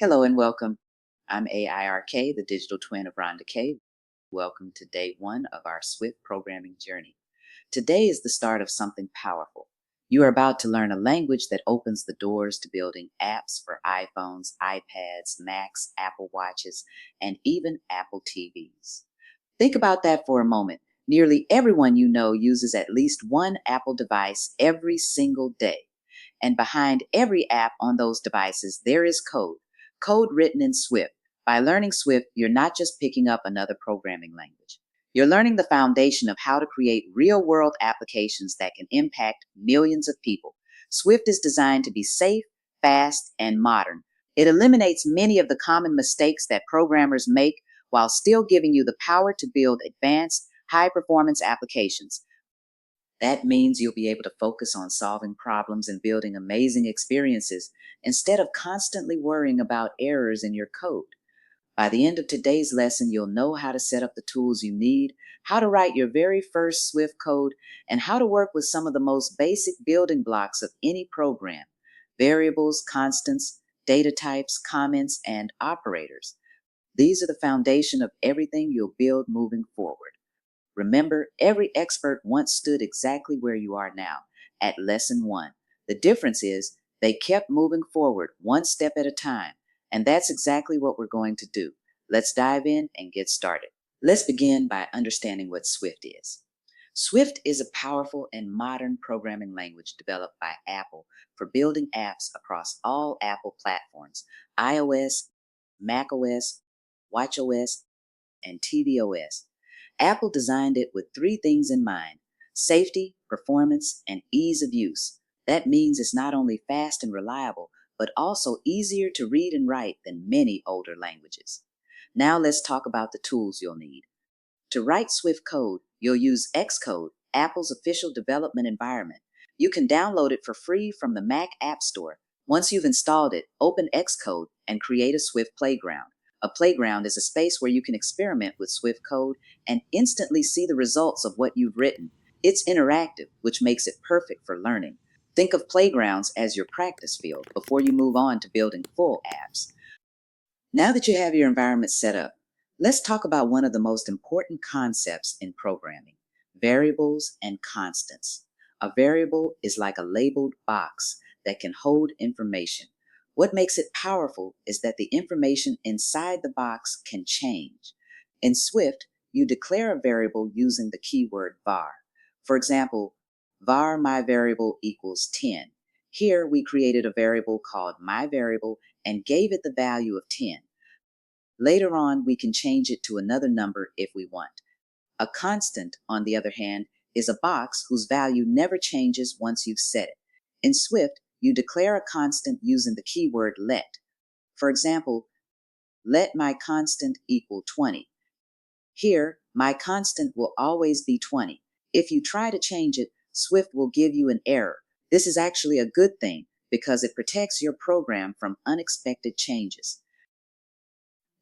Hello and welcome. I'm AIRK, the digital twin of Rhonda K. Welcome to day one of our Swift programming journey. Today is the start of something powerful. You are about to learn a language that opens the doors to building apps for iPhones, iPads, Macs, Apple Watches, and even Apple TVs. Think about that for a moment. Nearly everyone you know uses at least one Apple device every single day. And behind every app on those devices, there is code written in Swift. By learning Swift, you're not just picking up another programming language. You're learning the foundation of how to create real world applications that can impact millions of people. Swift is designed to be safe, fast, and modern. It eliminates many of the common mistakes that programmers make while still giving you the power to build advanced, high performance applications. That means you'll be able to focus on solving problems and building amazing experiences instead of constantly worrying about errors in your code. By the end of today's lesson, you'll know how to set up the tools you need, how to write your very first Swift code, and how to work with some of the most basic building blocks of any program: variables, constants, data types, comments, and operators. These are the foundation of everything you'll build moving forward. Remember, every expert once stood exactly where you are now, at lesson one. The difference is they kept moving forward one step at a time, and that's exactly what we're going to do. Let's dive in and get started. Let's begin by understanding what Swift is. Swift is a powerful and modern programming language developed by Apple for building apps across all Apple platforms: iOS, macOS, watchOS, and tvOS. Apple designed it with three things in mind: safety, performance, and ease of use. That means it's not only fast and reliable, but also easier to read and write than many older languages. Now let's talk about the tools you'll need. To write Swift code, you'll use XCode, Apple's official development environment. You can download it for free from the Mac App Store. Once you've installed it, open Xcode and create a Swift playground. A playground is a space where you can experiment with Swift code and instantly see the results of what you've written. It's interactive, which makes it perfect for learning. Think of playgrounds as your practice field before you move on to building full apps. Now that you have your environment set up, let's talk about one of the most important concepts in programming: variables and constants. A variable is like a labeled box that can hold information. What makes it powerful is that the information inside the box can change. In Swift, you declare a variable using the keyword var. For example, var my variable equals 10. Here we created a variable called my variable and gave it the value of 10. Later on, we can change it to another number if we want. A constant, on the other hand, is a box whose value never changes once you've set it. In Swift, you declare a constant using the keyword let. For example, let my constant equal 20. Here, my constant will always be 20. If you try to change it, Swift will give you an error. This is actually a good thing because it protects your program from unexpected changes.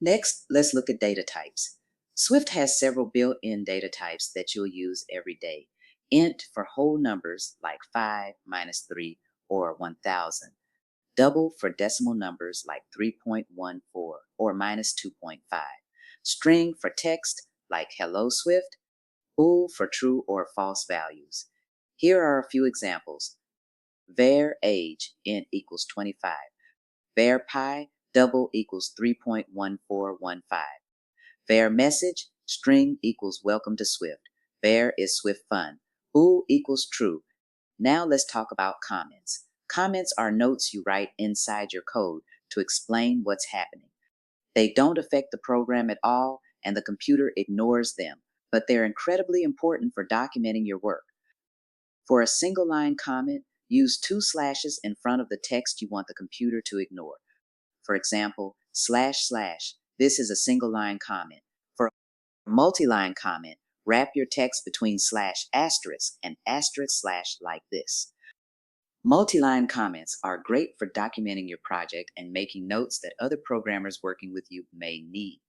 Next, let's look at data types. Swift has several built-in data types that you'll use every day. Int for whole numbers like 5, -3, or 1000. Double for decimal numbers like 3.14 or -2.5. String for text like hello Swift. Bool for true or false values. Here are a few examples. Var age, int equals 25. Var pi, double equals 3.1415. Var message, string equals welcome to Swift. Var is Swift fun. Bool equals true. Now let's talk about comments. Comments are notes you write inside your code to explain what's happening. They don't affect the program at all, and the computer ignores them, but they're incredibly important for documenting your work. For a single line comment, use 2 slashes in front of the text you want the computer to ignore. For example, // this is a single line comment. For a multi-line comment, wrap your text between /* and */ like this. Multi-line comments are great for documenting your project and making notes that other programmers working with you may need.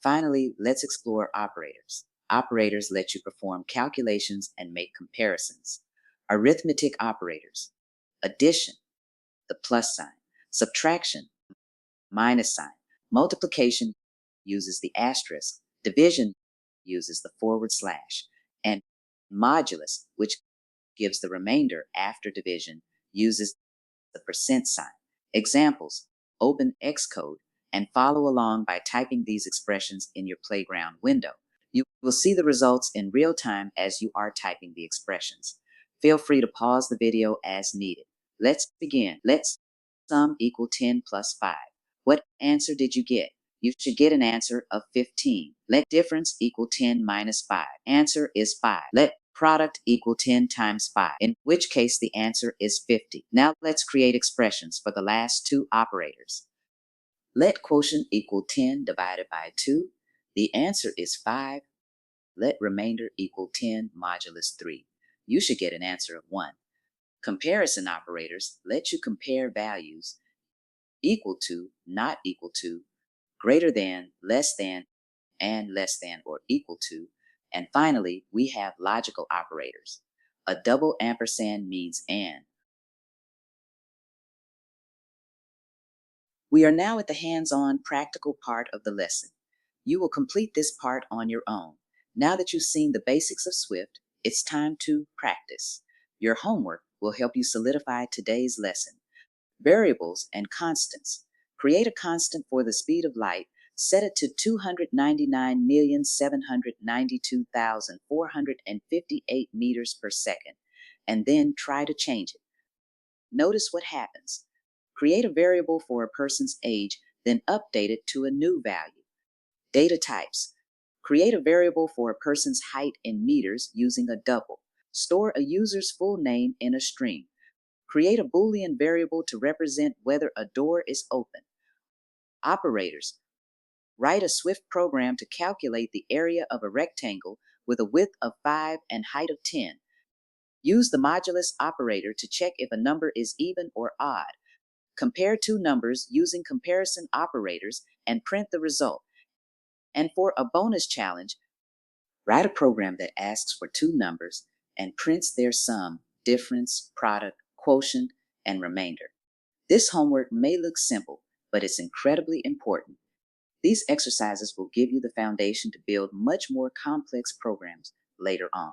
Finally, let's explore operators. Operators let you perform calculations and make comparisons. Arithmetic operators: addition, the plus sign; subtraction, minus sign. Multiplication uses the asterisk. Division uses the forward slash. And modulus, which gives the remainder after division, uses the percent sign. Examples: open Xcode and follow along by typing these expressions in your playground window. You will see the results in real time as you are typing the expressions. Feel free to pause the video as needed. Let's begin. Let's sum equal 10 plus 5. What answer did you get? You should get an answer of 15. Let difference equal 10 minus 5. Answer is 5. Let product equal 10 times 5, in which case the answer is 50. Now let's create expressions for the last two operators. Let quotient equal 10 divided by 2. The answer is 5. Let remainder equal 10 modulus 3. You should get an answer of 1. Comparison operators let you compare values: equal to, not equal to, greater than, less than, and less than or equal to. And finally, we have logical operators. A double ampersand means and. We are now at the hands-on practical part of the lesson. You will complete this part on your own. Now that you've seen the basics of Swift, it's time to practice. Your homework will help you solidify today's lesson. Variables and constants. Create a constant for the speed of light. Set it to 299,792,458 meters per second, and then try to change it. Notice what happens. Create a variable for a person's age, then update it to a new value. Data types. Create a variable for a person's height in meters using a double. Store a user's full name in a string. Create a Boolean variable to represent whether a door is open. Operators. Write a Swift program to calculate the area of a rectangle with a width of 5 and height of 10. Use the modulus operator to check if a number is even or odd. Compare two numbers using comparison operators and print the result. And for a bonus challenge, write a program that asks for two numbers and prints their sum, difference, product, quotient, and remainder. This homework may look simple, but it's incredibly important. These exercises will give you the foundation to build much more complex programs later on.